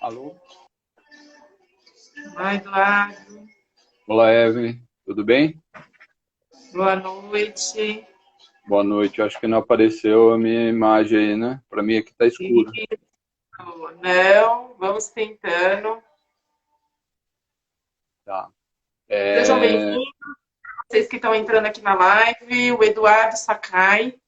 Alô? Olá, Eduardo. Olá, Evelyn. Tudo bem? Boa noite. Boa noite. Eu acho que não apareceu a minha imagem aí, né? Para mim aqui tá escuro. Isso. Não, vamos tentando. Tá. Sejam É, bem-vindos, vocês que estão entrando aqui na live. O Eduardo Sakai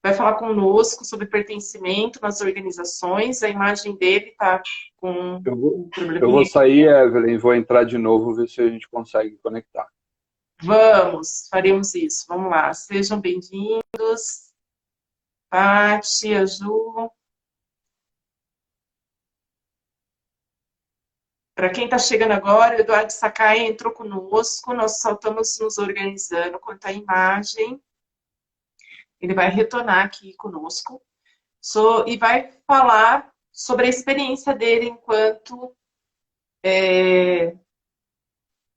vai falar conosco sobre pertencimento nas organizações. A imagem dele está com eu vou, um eu vou probleminha aqui. sair, Evelyn, vou entrar de novo, ver se a gente consegue conectar. Vamos, faremos isso. Vamos lá. Sejam bem-vindos. Paty, a Ju. Para quem está chegando agora, o Eduardo Sakai entrou conosco, nós só estamos nos organizando quanto à imagem. Ele vai retornar aqui conosco e vai falar sobre a experiência dele enquanto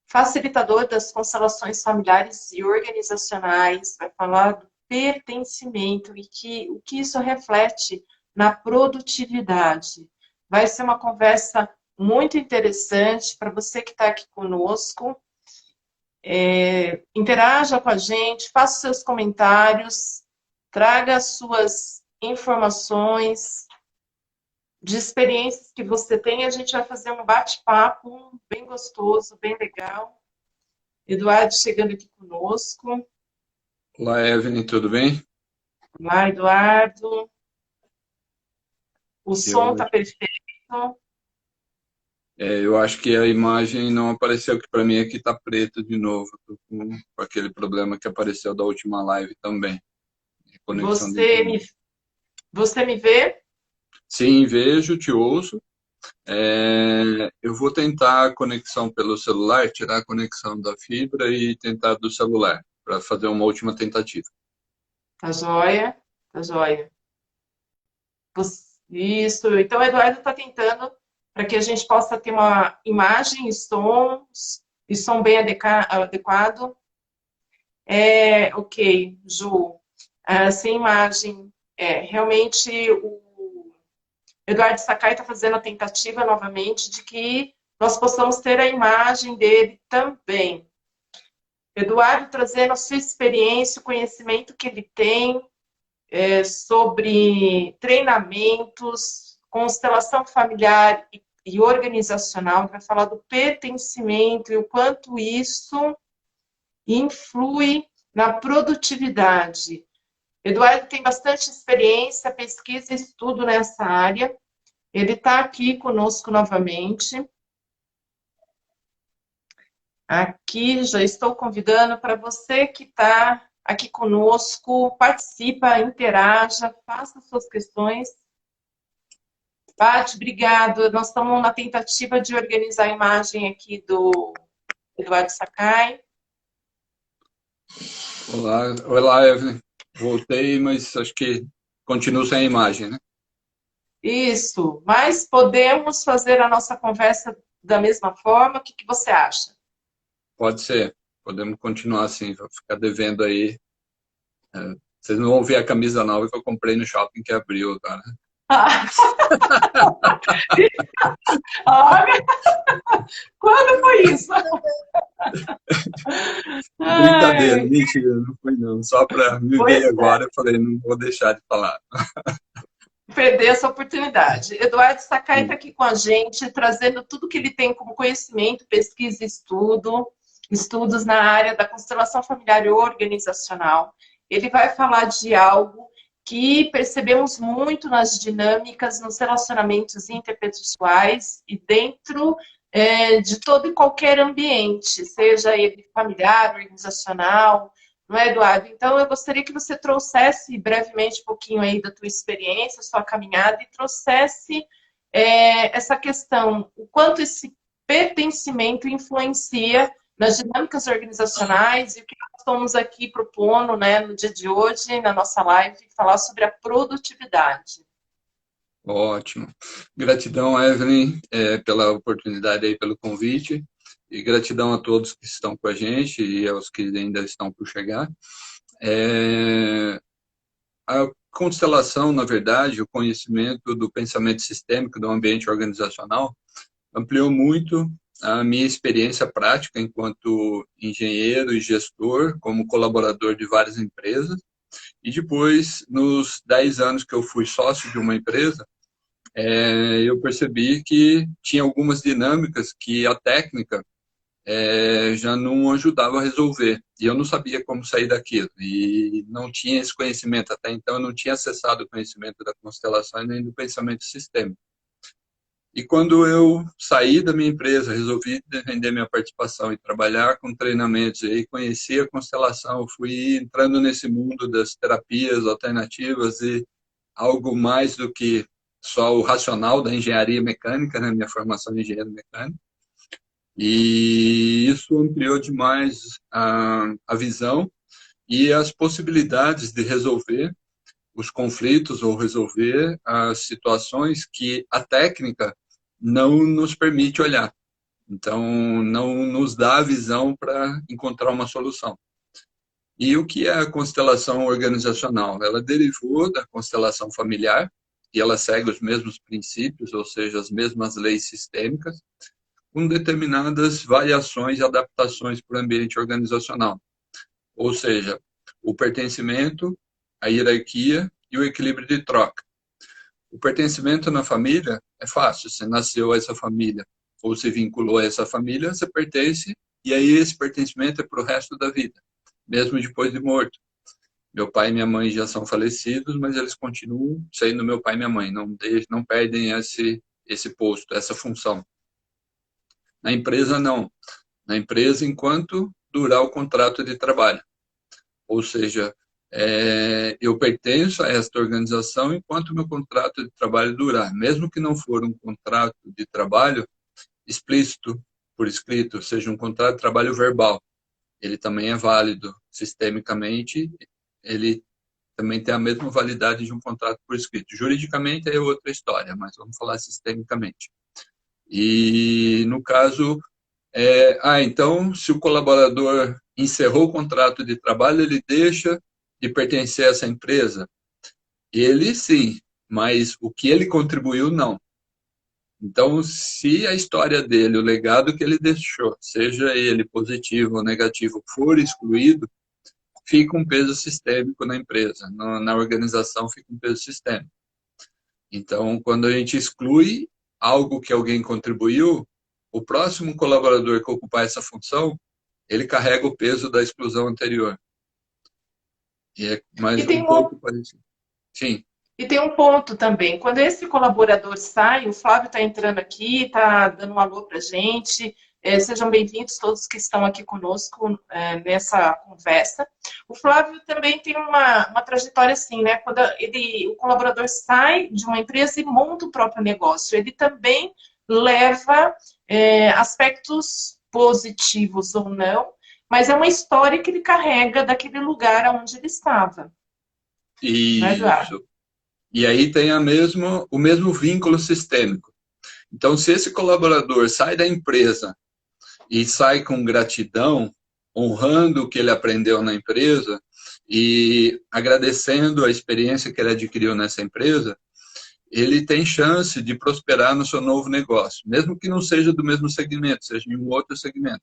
facilitador das constelações familiares e organizacionais, vai falar do pertencimento e o que isso reflete na produtividade. Vai ser uma conversa muito interessante para você que está aqui conosco. Interaja com a gente, faça seus comentários, traga suas informações de experiências que você tem. A gente vai fazer um bate-papo bem gostoso, bem legal. Eduardo chegando aqui conosco. Olá, Evelyn, tudo bem? Olá, Eduardo. O som Eu, está perfeito. eu acho que a imagem não apareceu, que para mim aqui tá preto de novo. Tô com aquele problema que apareceu da última live também, de conexão de Você me, internet. você me vê? Sim, vejo, te ouço. Eu vou tentar a conexão pelo celular, tirar a conexão da fibra e tentar do celular, para fazer uma última tentativa. Tá joia? Tá joia. Isso. Então, o Eduardo está tentando para que a gente possa ter uma imagem e som bem adequado. Ok, Ju. Essa imagem, realmente o Eduardo Sakai está fazendo a tentativa novamente de que nós possamos ter a imagem dele também. Eduardo trazendo a sua experiência, o conhecimento que ele tem sobre treinamentos, constelação familiar e organizacional, vai falar do pertencimento e o quanto isso influi na produtividade. Eduardo tem bastante experiência, pesquisa e estudo nessa área. Ele está aqui conosco novamente. Aqui já estou convidando para você que está aqui conosco, participa, interaja, faça suas questões. Paty, obrigado. Nós estamos na tentativa de organizar a imagem aqui do Eduardo Sakai. Olá, olá, Evelyn. Voltei, mas acho que continuo sem imagem, né? Isso, mas podemos fazer a nossa conversa da mesma forma? O que você acha? Pode ser. Podemos continuar assim, vou ficar devendo aí. Vocês não vão ver a camisa nova que eu comprei no shopping que abriu agora. Olha, quando foi isso? Brincadeira, Ai, mentira, não foi não. Só para me ver pois é, agora, eu falei, não vou deixar de falar. perder essa oportunidade. Eduardo Sakai está aqui com a gente, trazendo tudo que ele tem como conhecimento, pesquisa e estudos na área da constelação familiar e organizacional. Ele vai falar de algo que percebemos muito nas dinâmicas, nos relacionamentos interpessoais e dentro de todo e qualquer ambiente, seja ele familiar, organizacional, não é, Eduardo? Então, eu gostaria que você trouxesse brevemente um pouquinho aí da tua experiência, sua caminhada, e trouxesse essa questão, o quanto esse pertencimento influencia nas dinâmicas organizacionais e o que nós estamos aqui propondo, né, no dia de hoje, na nossa live, falar sobre a produtividade. Ótimo. Gratidão, Evelyn, pela oportunidade aí, pelo convite. E gratidão a todos que estão com a gente e aos que ainda estão por chegar. É, constelação, na verdade, o conhecimento do pensamento sistêmico do ambiente organizacional ampliou muito a minha experiência prática enquanto engenheiro e gestor, como colaborador de várias empresas. E depois, nos 10 anos que eu fui sócio de uma empresa, eu percebi que tinha algumas dinâmicas que a técnica já não ajudava a resolver. E eu não sabia como sair daquilo. E não tinha esse conhecimento. Até então, eu não tinha acessado o conhecimento da constelação e nem do pensamento sistêmico. E quando eu saí da minha empresa, resolvi vender minha participação e trabalhar com treinamentos, e aí conheci a constelação, fui entrando nesse mundo das terapias alternativas e algo mais do que só o racional da engenharia mecânica, né? Minha formação de engenheiro mecânico. E isso ampliou demais a visão e as possibilidades de resolver os conflitos ou resolver as situações que a técnica não nos permite olhar. Então, não nos dá a visão para encontrar uma solução. E o que é a constelação organizacional? Ela derivou da constelação familiar, e ela segue os mesmos princípios, ou seja, as mesmas leis sistêmicas, com determinadas variações e adaptações para o ambiente organizacional. Ou seja, o pertencimento, a hierarquia e o equilíbrio de troca. O pertencimento na família é fácil. Você nasceu a essa família ou se vinculou a essa família, você pertence, e aí esse pertencimento é para o resto da vida, mesmo depois de morto. Meu pai e minha mãe já são falecidos, mas eles continuam sendo meu pai e minha mãe, não perdem esse posto, essa função. Na empresa, não. Na empresa, enquanto durar o contrato de trabalho. Ou seja, eu pertenço a esta organização enquanto meu contrato de trabalho durar. Mesmo que não for um contrato de trabalho explícito, por escrito, seja um contrato de trabalho verbal, ele também é válido sistemicamente, ele também tem a mesma validade de um contrato por escrito. Juridicamente é outra história, mas vamos falar sistemicamente. E, no caso, então, se o colaborador encerrou o contrato de trabalho, ele deixa de pertencer a essa empresa? Ele, sim, mas o que ele contribuiu, não. Então, se a história dele, o legado que ele deixou, seja ele positivo ou negativo, for excluído, fica um peso sistêmico na empresa, na organização fica um peso sistêmico. Então, quando a gente exclui algo que alguém contribuiu, o próximo colaborador que ocupar essa função, ele carrega o peso da exclusão anterior. E é mais um pouco parecido. Sim. E tem um ponto também, quando esse colaborador sai, o Flávio está entrando aqui, está dando um alô para a gente, sejam bem-vindos todos que estão aqui conosco nessa conversa. O Flávio também tem uma trajetória assim, né? Quando o colaborador sai de uma empresa e monta o próprio negócio, ele também leva aspectos positivos ou não, mas é uma história que ele carrega daquele lugar onde ele estava. Isso. E aí tem o mesmo vínculo sistêmico. Então, se esse colaborador sai da empresa e sai com gratidão, honrando o que ele aprendeu na empresa e agradecendo a experiência que ele adquiriu nessa empresa, ele tem chance de prosperar no seu novo negócio, mesmo que não seja do mesmo segmento, seja em um outro segmento.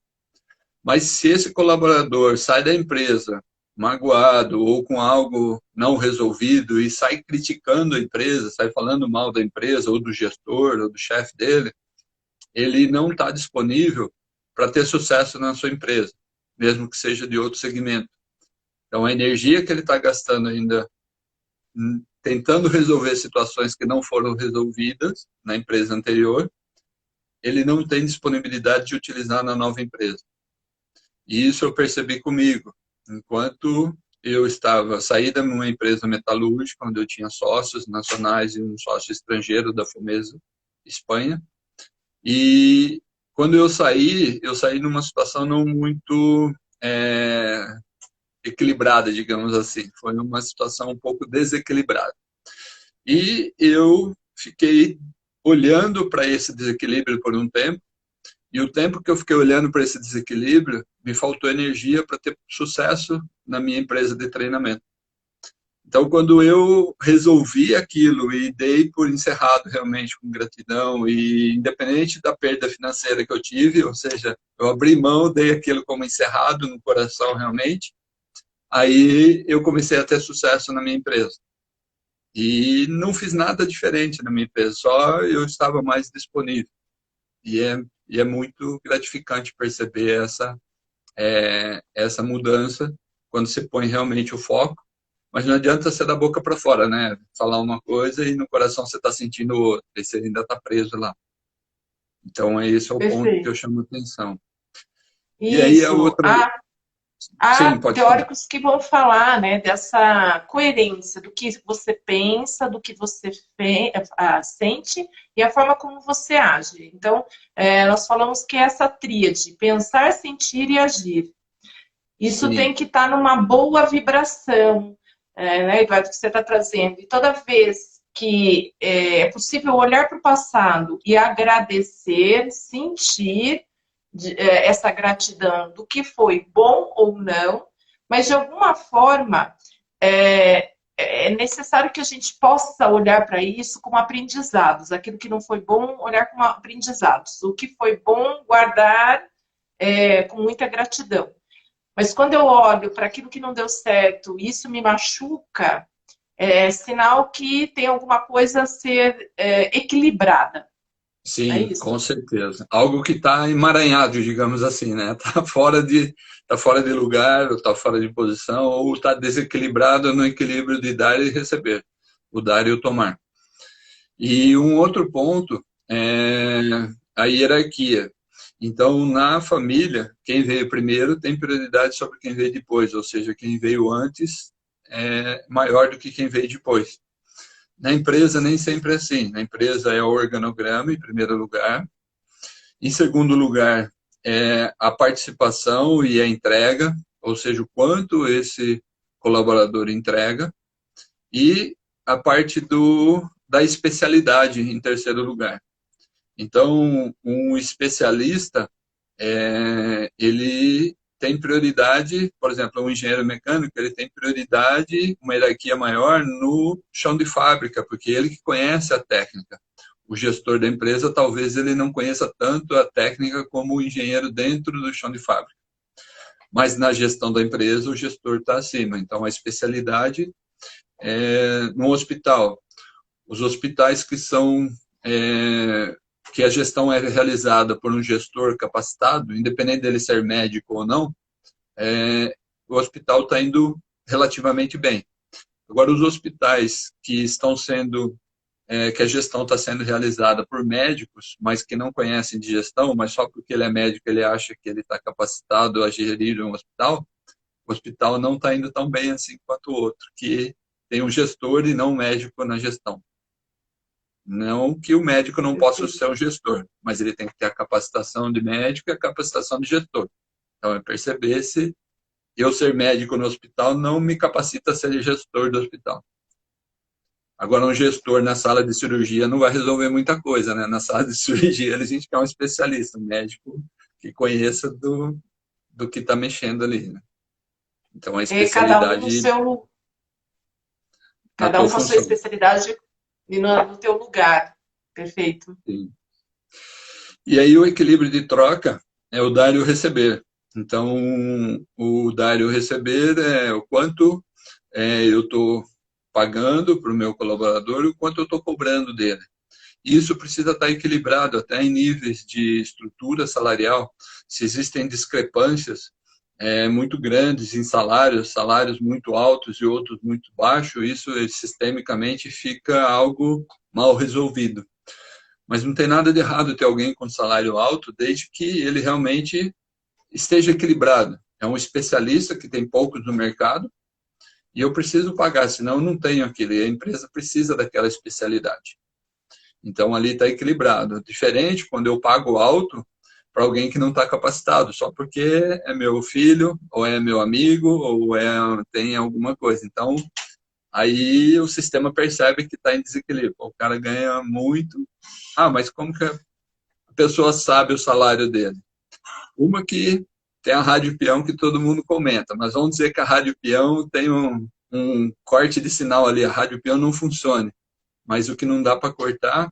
Mas se esse colaborador sai da empresa magoado ou com algo não resolvido e sai criticando a empresa, sai falando mal da empresa ou do gestor ou do chefe dele, ele não está disponível para ter sucesso na sua empresa, mesmo que seja de outro segmento. Então, a energia que ele está gastando ainda tentando resolver situações que não foram resolvidas na empresa anterior, ele não tem disponibilidade de utilizar na nova empresa. E isso eu percebi comigo. Enquanto eu saí da minha empresa metalúrgica, onde eu tinha sócios nacionais e um sócio estrangeiro da Fomesa, Espanha. E quando eu saí numa situação não muito equilibrada, digamos assim. Foi uma situação um pouco desequilibrada. E eu fiquei olhando para esse desequilíbrio por um tempo, e o tempo que eu fiquei olhando para esse desequilíbrio, me faltou energia para ter sucesso na minha empresa de treinamento. Então, quando eu resolvi aquilo e dei por encerrado realmente com gratidão, e independente da perda financeira que eu tive, ou seja, eu abri mão, dei aquilo como encerrado no coração realmente, aí eu comecei a ter sucesso na minha empresa. E não fiz nada diferente na minha empresa, só eu estava mais disponível. E é muito gratificante perceber essa mudança quando você põe realmente o foco. Mas não adianta você da boca para fora, né? Falar uma coisa e no coração você está sentindo outra, e você ainda está preso lá. Então, esse é o ponto que eu Perfeito. chamo atenção. E aí a Isso. outra. Há Sim, pode falar. teóricos que vão falar, né, dessa coerência do que você pensa, do que você sente e a forma como você age. Então, nós falamos que é essa tríade, pensar, sentir e agir. Isso tem Sim, que estar numa boa vibração, né, Eduardo, que você está trazendo. E toda vez que é possível olhar para o passado e agradecer, sentir essa gratidão do que foi bom ou não, mas de alguma forma é necessário que a gente possa olhar para isso como aprendizados. Aquilo que não foi bom, olhar como aprendizados. O que foi bom, guardar com muita gratidão. Mas quando eu olho para aquilo que não deu certo, isso me machuca, é sinal que tem alguma coisa a ser equilibrada. É sim, com isso? certeza. Algo que está emaranhado, digamos assim, né? Tá fora de lugar, ou está fora de posição, ou está desequilibrado no equilíbrio de dar e receber, o dar e o tomar. E um outro ponto é a hierarquia. Então, na família, quem veio primeiro tem prioridade sobre quem veio depois, ou seja, quem veio antes é maior do que quem veio depois. Na empresa, nem sempre é assim. Na empresa é o organograma, em primeiro lugar. Em segundo lugar, é a participação e a entrega, ou seja, o quanto esse colaborador entrega. E a parte da especialidade, em terceiro lugar. Então, um especialista, ele tem prioridade, por exemplo, um engenheiro mecânico, ele tem prioridade, uma hierarquia maior no chão de fábrica, porque ele que conhece a técnica. O gestor da empresa, talvez ele não conheça tanto a técnica como o engenheiro dentro do chão de fábrica. Mas na gestão da empresa, o gestor está acima. Então, a especialidade no hospital. Os hospitais que a gestão é realizada por um gestor capacitado, independente dele ser médico ou não, o hospital está indo relativamente bem. Agora, os hospitais que estão sendo, que a gestão está sendo realizada por médicos, mas que não conhecem de gestão, mas só porque ele é médico ele acha que ele está capacitado a gerir um hospital, o hospital não está indo tão bem assim quanto o outro, que tem um gestor e não um médico na gestão. Não que o médico não possa ser um gestor, mas ele tem que ter a capacitação de médico e a capacitação de gestor. Então, é perceber se eu ser médico no hospital não me capacita a ser gestor do hospital. Agora, um gestor na sala de cirurgia não vai resolver muita coisa, né? Na sala de cirurgia, a gente quer um especialista, um médico que conheça do que está mexendo ali, né? Então, a Cada um no especialidade seu, na cada tua um com a sua função. especialidade e no teu lugar. Perfeito. Sim. E aí, o equilíbrio de troca é o dar e o receber. Então, o dar e o receber é o quanto eu estou pagando para o meu colaborador e o quanto eu estou cobrando dele. E isso precisa estar equilibrado até em níveis de estrutura salarial. Se existem discrepâncias muito grandes em salários muito altos e outros muito baixos, isso sistemicamente fica algo mal resolvido. Mas não tem nada de errado ter alguém com salário alto, desde que ele realmente esteja equilibrado. É um especialista que tem poucos no mercado e eu preciso pagar, senão eu não tenho aquilo. E a empresa precisa daquela especialidade. Então, ali está equilibrado. Diferente quando eu pago alto para alguém que não está capacitado, só porque é meu filho, ou é meu amigo, ou tem alguma coisa. Então, aí o sistema percebe que está em desequilíbrio. O cara ganha muito. Ah, mas como que a pessoa sabe o salário dele? Uma que tem a Rádio Peão que todo mundo comenta, mas vamos dizer que a Rádio Peão tem um corte de sinal ali, a rádio peão não funcione. Mas o que não dá para cortar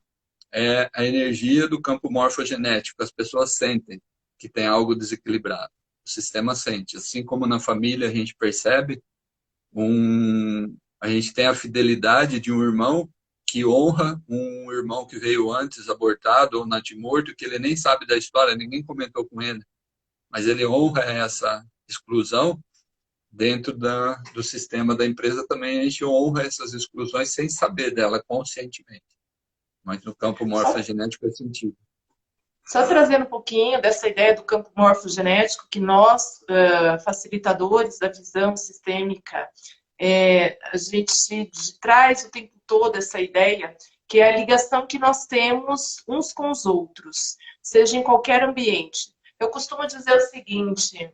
é a energia do campo morfogenético. As pessoas sentem que tem algo desequilibrado. O sistema sente. Assim como na família a gente percebe, a gente tem a fidelidade de um irmão que honra um irmão que veio antes, abortado ou natimorto, que ele nem sabe da história, ninguém comentou com ele. Mas ele honra essa exclusão. Dentro do sistema da empresa também a gente honra essas exclusões sem saber dela conscientemente. Mas no campo morfogenético é sentido. Só trazendo um pouquinho dessa ideia do campo morfogenético, que nós, facilitadores da visão sistêmica, a gente traz o tempo todo essa ideia, que é a ligação que nós temos uns com os outros, seja em qualquer ambiente. Eu costumo dizer o seguinte,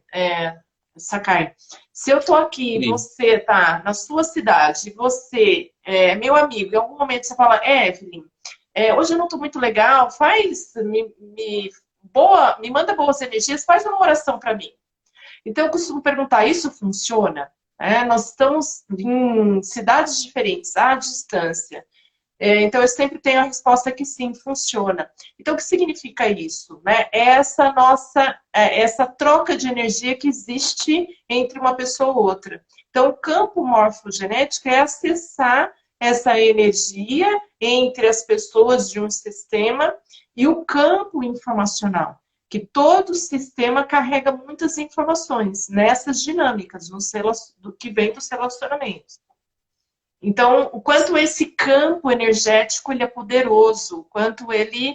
Sakai, se eu estou aqui, Sim. você está na sua cidade, você é meu amigo, em algum momento você fala, Evelyn, hoje eu não estou muito legal, me manda boas energias, faz uma oração para mim. Então eu costumo perguntar, isso funciona? Nós estamos em cidades diferentes, à distância. Então eu sempre tenho a resposta que sim, funciona. Então o que significa isso? Né? Essa troca de energia que existe entre uma pessoa ou outra. Então o campo morfogenético é acessar essa energia entre as pessoas de um sistema e o campo informacional, que todo sistema carrega muitas informações nessas dinâmicas do que vem dos relacionamentos. Então, o quanto esse campo energético ele é poderoso, o quanto ele,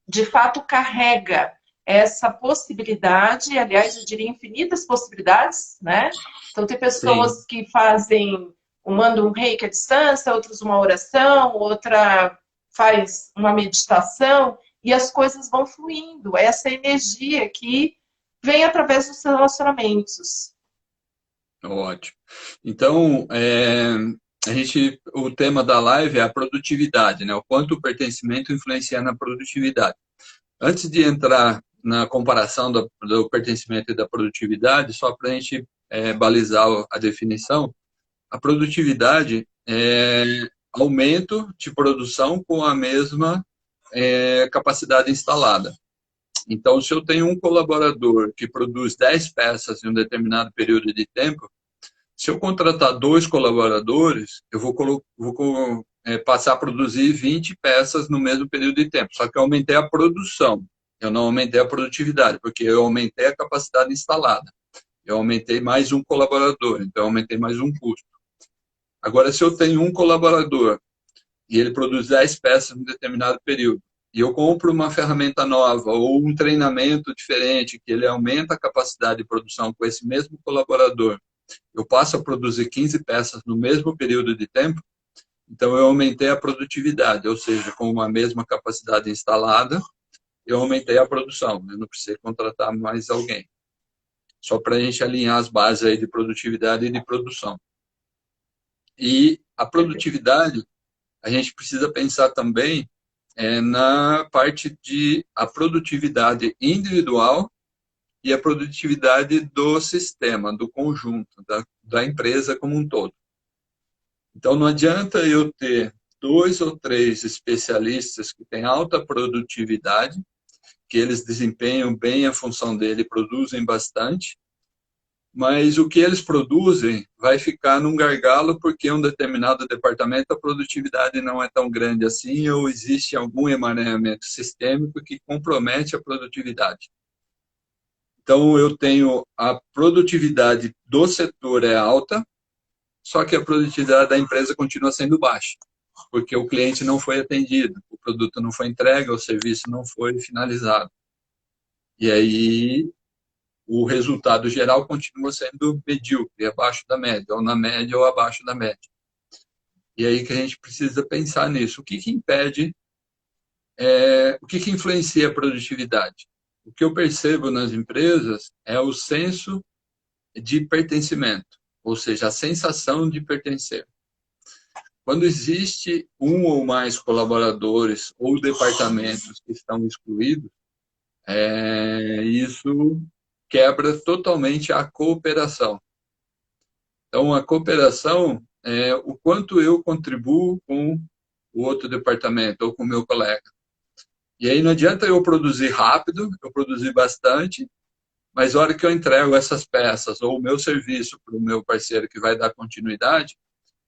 de fato, carrega essa possibilidade, aliás, eu diria infinitas possibilidades, né? Então, tem pessoas Sim. que mandam um reiki à distância, outros uma oração, outra faz uma meditação, e as coisas vão fluindo. Essa energia que vem através dos relacionamentos. Ótimo. Então, o tema da live é a produtividade, né? O quanto o pertencimento influencia na produtividade. Antes de entrar na comparação do pertencimento e da produtividade, só para a gente balizar a definição, a produtividade é aumento de produção com a mesma capacidade instalada. Então, se eu tenho um colaborador que produz 10 peças em um determinado período de tempo, se eu contratar 2 colaboradores, eu vou passar a produzir 20 peças no mesmo período de tempo. Só que eu aumentei a produção, eu não aumentei a produtividade, porque eu aumentei a capacidade instalada. Eu aumentei mais um colaborador, então eu aumentei mais um custo. Agora, se eu tenho um colaborador e ele produz 10 peças em um determinado período, e eu compro uma ferramenta nova ou um treinamento diferente, que ele aumenta a capacidade de produção com esse mesmo colaborador, eu passo a produzir 15 peças no mesmo período de tempo, então eu aumentei a produtividade, ou seja, com uma mesma capacidade instalada, eu aumentei a produção, eu não precisei contratar mais alguém. Só para a gente alinhar as bases aí de produtividade e de produção. E a produtividade, a gente precisa pensar também na parte de a produtividade individual e a produtividade do sistema, do conjunto, da empresa como um todo. Então, não adianta eu ter 2 ou 3 especialistas que têm alta produtividade, que eles desempenham bem a função dele, produzem bastante, mas o que eles produzem vai ficar num gargalo porque em um determinado departamento a produtividade não é tão grande assim ou existe algum emaranhamento sistêmico que compromete a produtividade. Então, eu tenho a produtividade do setor é alta, só que a produtividade da empresa continua sendo baixa, porque o cliente não foi atendido, o produto não foi entregue, o serviço não foi finalizado. E aí, o resultado geral continua sendo medíocre, abaixo da média, ou na média ou abaixo da média. E aí que a gente precisa pensar nisso. O que impede, o que influencia a produtividade? O que eu percebo nas empresas é o senso de pertencimento, ou seja, a sensação de pertencer. Quando existe um ou mais colaboradores ou departamentos que estão excluídos, isso quebra totalmente a cooperação. Então, a cooperação é o quanto eu contribuo com o outro departamento ou com o meu colega. E aí não adianta eu produzir rápido, eu produzir bastante, mas a hora que eu entrego essas peças ou o meu serviço para o meu parceiro que vai dar continuidade,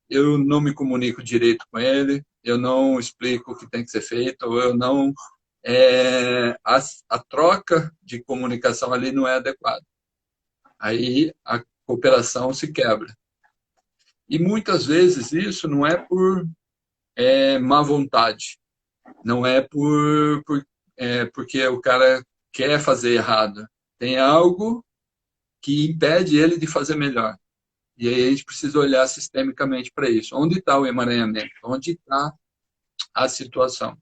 eu não me comunico direito com ele, eu não explico o que tem que ser feito, ou eu não... a troca de comunicação ali não é adequada. Aí a cooperação se quebra. E muitas vezes isso não é por má vontade, não é porque o cara quer fazer errado. Tem algo que impede ele de fazer melhor. E aí a gente precisa olhar sistemicamente para isso. Onde está o emaranhamento? Onde está a situação?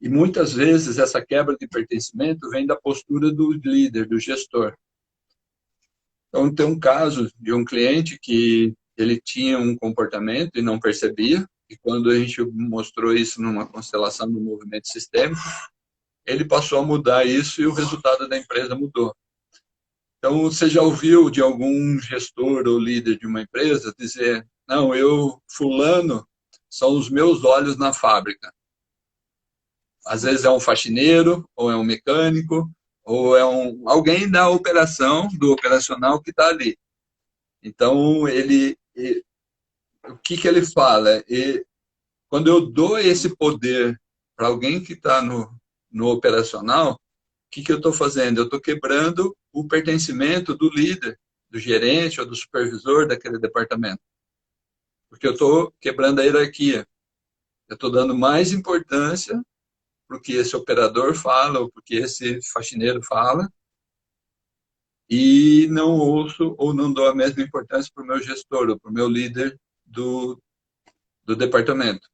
E muitas vezes essa quebra de pertencimento vem da postura do líder, do gestor. Então, tem um caso de um cliente que ele tinha um comportamento e não percebia, e quando a gente mostrou isso numa constelação do movimento sistêmico, ele passou a mudar isso e o resultado da empresa mudou. Então, você já ouviu de algum gestor ou líder de uma empresa dizer: não, fulano, são os meus olhos na fábrica. Às vezes é um faxineiro, ou é um mecânico, ou é alguém da operação, do operacional que está ali. Então, o que ele fala? Quando eu dou esse poder para alguém que está no operacional, o que eu estou fazendo? Eu estou quebrando o pertencimento do líder, do gerente ou do supervisor daquele departamento. Porque eu estou quebrando a hierarquia. Eu estou dando mais importância para o que esse operador fala, ou para o que esse faxineiro fala, e não ouço ou não dou a mesma importância para o meu gestor, ou para o meu líder do departamento.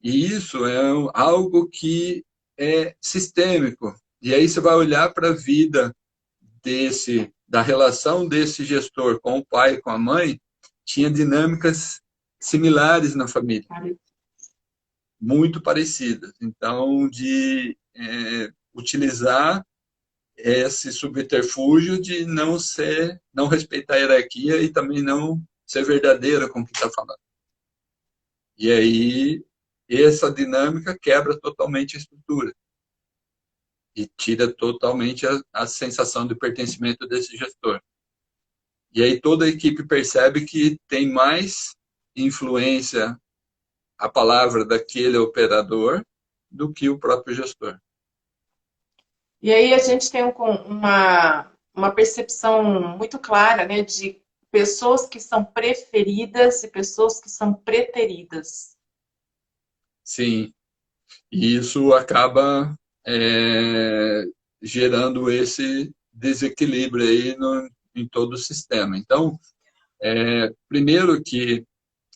E isso é algo que é sistêmico. E aí você vai olhar para a vida da relação desse gestor com o pai e com a mãe, tinha dinâmicas similares na família, muito parecidas. Então, de utilizar esse subterfúgio de não respeitar a hierarquia e também não ser verdadeiro com o que está falando. E aí, essa dinâmica quebra totalmente a estrutura e tira totalmente a sensação de pertencimento desse gestor. E aí toda a equipe percebe que tem mais influência a palavra daquele operador do que o próprio gestor. E aí a gente tem uma percepção muito clara, né, de pessoas que são preferidas e pessoas que são preteridas. Sim, e isso acaba gerando esse desequilíbrio aí em todo o sistema. Então, primeiro que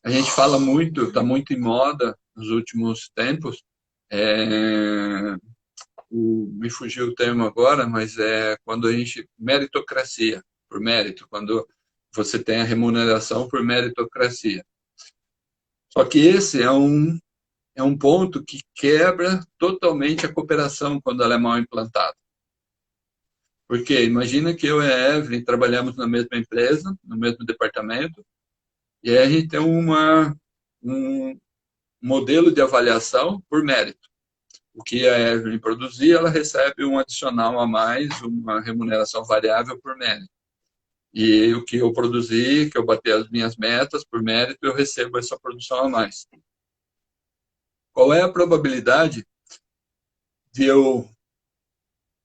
a gente fala muito, está muito em moda nos últimos tempos, me fugiu o termo agora, mas é quando a gente... meritocracia, por mérito, quando você tem a remuneração por meritocracia. Só que esse é um ponto que quebra totalmente a cooperação quando ela é mal implantada. Porque imagina que eu e a Evelyn trabalhamos na mesma empresa, no mesmo departamento, e aí a gente tem um modelo de avaliação por mérito. O que a Evelyn produzir, ela recebe um adicional a mais, uma remuneração variável por mérito. E o que eu produzir, que eu bater as minhas metas por mérito, eu recebo essa produção a mais. Qual é a probabilidade de eu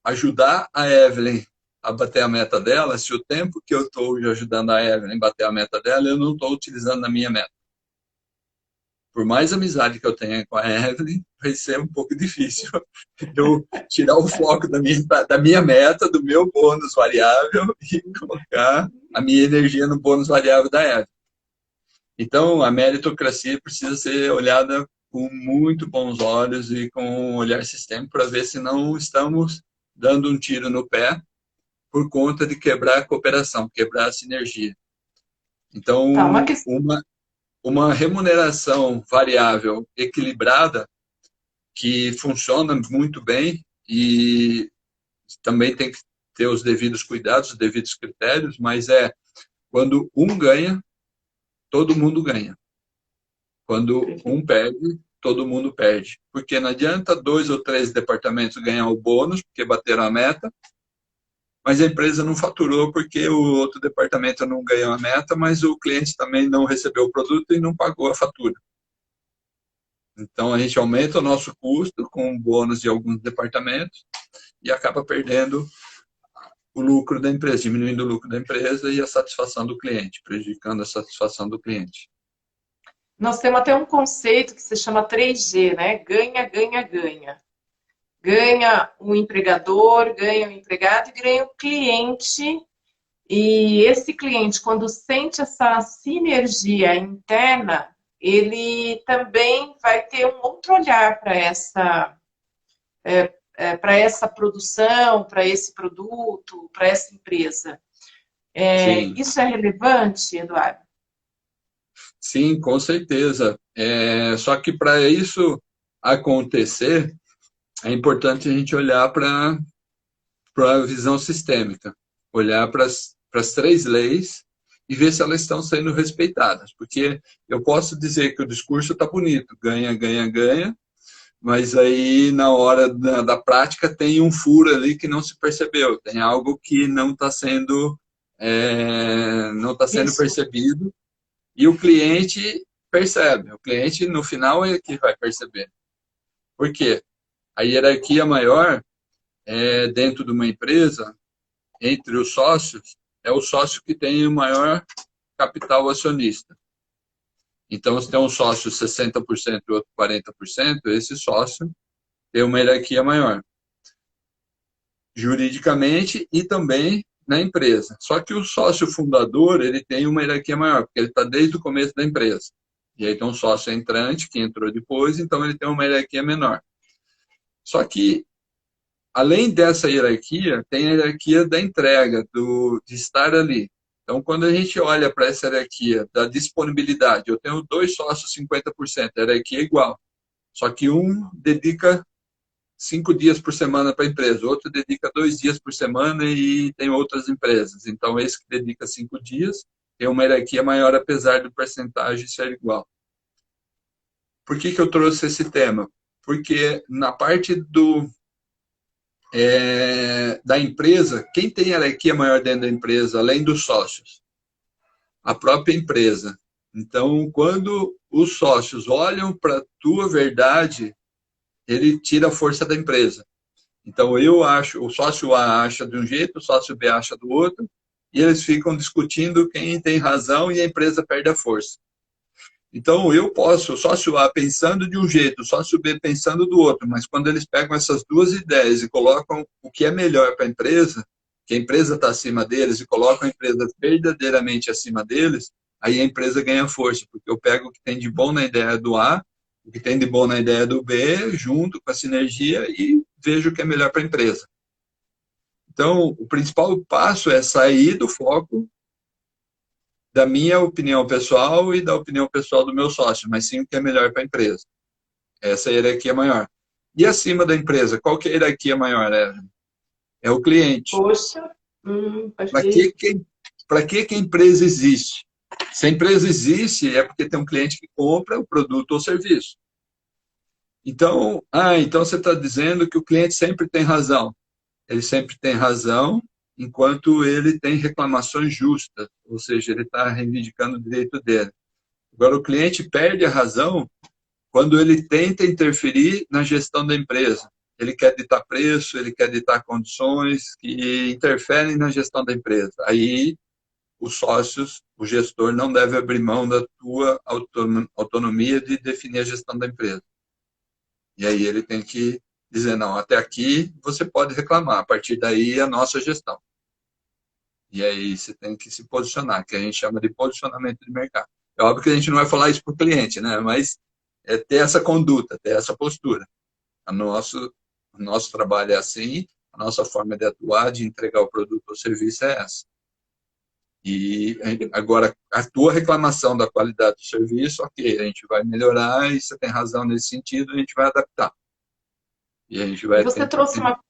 ajudar a Evelyn a bater a meta dela se o tempo que eu estou ajudando a Evelyn a bater a meta dela, eu não estou utilizando na minha meta? Por mais amizade que eu tenha com a Evelyn, vai ser um pouco difícil eu tirar o foco da minha meta, do meu bônus variável e colocar a minha energia no bônus variável da Evelyn. Então, a meritocracia precisa ser olhada com muito bons olhos e com um olhar sistêmico para ver se não estamos dando um tiro no pé por conta de quebrar a cooperação, quebrar a sinergia. Então, uma remuneração variável equilibrada que funciona muito bem e também tem que ter os devidos cuidados, os devidos critérios, mas Quando um ganha, todo mundo ganha. Quando um perde, todo mundo perde. Porque não adianta 2 ou 3 departamentos ganhar o bônus, porque bateram a meta, mas a empresa não faturou porque o outro departamento não ganhou a meta, mas o cliente também não recebeu o produto e não pagou a fatura. Então, a gente aumenta o nosso custo com o bônus de alguns departamentos e acaba perdendo o lucro da empresa, diminuindo o lucro da empresa e a satisfação do cliente, prejudicando a satisfação do cliente. Nós temos até um conceito que se chama 3G, né? Ganha, ganha, ganha. Ganha o empregador, ganha o empregado e ganha o cliente. E esse cliente, quando sente essa sinergia interna, ele também vai ter um outro olhar para essa produção, para esse produto, para essa empresa. Sim, Isso é relevante, Eduardo? sim, com certeza. Só que para isso acontecer, é importante a gente olhar para a visão sistêmica, olhar para as 3 leis e ver se elas estão sendo respeitadas. Porque eu posso dizer que o discurso está bonito, ganha, ganha, ganha, mas aí na hora da prática tem um furo ali que não se percebeu, tem algo que não está sendo Isso. percebido e o cliente percebe. O cliente no final é que vai perceber. Por quê? A hierarquia maior dentro de uma empresa, entre os sócios, é o sócio que tem o maior capital acionista. Então, se tem um sócio 60% e outro 40%, esse sócio tem uma hierarquia maior, juridicamente e também na empresa. Só que o sócio fundador, ele tem uma hierarquia maior, porque ele está desde o começo da empresa. E aí tem um sócio entrante, que entrou depois, então ele tem uma hierarquia menor. Só que, além dessa hierarquia, tem a hierarquia da entrega, de estar ali. Então, quando a gente olha para essa hierarquia da disponibilidade, eu tenho 2 sócios 50%, a hierarquia é igual. Só que um dedica 5 dias por semana para a empresa, o outro dedica 2 dias por semana e tem outras empresas. Então, esse que dedica 5 dias tem uma hierarquia maior, apesar do percentagem ser igual. Por que eu trouxe esse tema? Porque na parte da empresa, quem tem hierarquia maior dentro da empresa, além dos sócios? A própria empresa. Então, quando os sócios olham para a tua verdade, ele tira a força da empresa. Então, eu acho, o sócio A acha de um jeito, o sócio B acha do outro, e eles ficam discutindo quem tem razão e a empresa perde a força. Então, eu posso, o sócio A pensando de um jeito, o sócio B pensando do outro, mas quando eles pegam essas 2 ideias e colocam o que é melhor para a empresa, que a empresa está acima deles, e colocam a empresa verdadeiramente acima deles, aí a empresa ganha força, porque eu pego o que tem de bom na ideia do A, o que tem de bom na ideia do B, junto com a sinergia e vejo o que é melhor para a empresa. Então, o principal passo é sair do foco da minha opinião pessoal e da opinião pessoal do meu sócio, mas sim o que é melhor para a empresa. Essa é a hierarquia maior. E acima da empresa, qual que é a hierarquia maior? É o cliente. Poxa, Para que, perfeito. que a empresa existe? Se a empresa existe, é porque tem um cliente que compra o produto ou serviço. Então, então você está dizendo que o cliente sempre tem razão. Ele sempre tem razão, enquanto ele tem reclamações justas, ou seja, ele está reivindicando o direito dele. Agora, o cliente perde a razão quando ele tenta interferir na gestão da empresa. Ele quer ditar preço, ele quer ditar condições que interferem na gestão da empresa. Aí, os sócios, o gestor não deve abrir mão da tua autonomia de definir a gestão da empresa. E aí ele tem que dizer, não, até aqui você pode reclamar, a partir daí é a nossa gestão. E aí você tem que se posicionar, que a gente chama de posicionamento de mercado. É óbvio que a gente não vai falar isso para o cliente, né? Mas é ter essa conduta, ter essa postura. O nosso trabalho é assim, a nossa forma de atuar, de entregar o produto ou serviço é essa. E agora, a tua reclamação da qualidade do serviço, ok, a gente vai melhorar e você tem razão nesse sentido, a gente vai adaptar. E a gente E vai você tentar.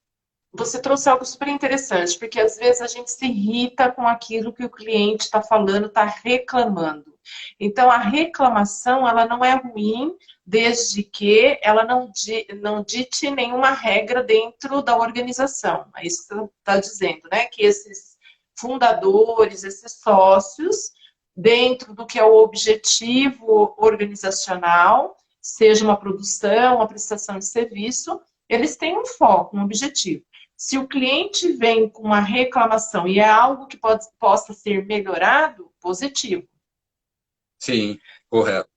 você trouxe algo super interessante, porque às vezes a gente se irrita com aquilo que o cliente está falando, está reclamando. Então, a reclamação, ela não é ruim, desde que ela não dite nenhuma regra dentro da organização. É isso que você está dizendo, né? Que esses fundadores, esses sócios, dentro do que é o objetivo organizacional, seja uma produção, uma prestação de serviço, eles têm um foco, um objetivo. Se o cliente vem com uma reclamação e é algo que possa ser melhorado, positivo. Sim, correto.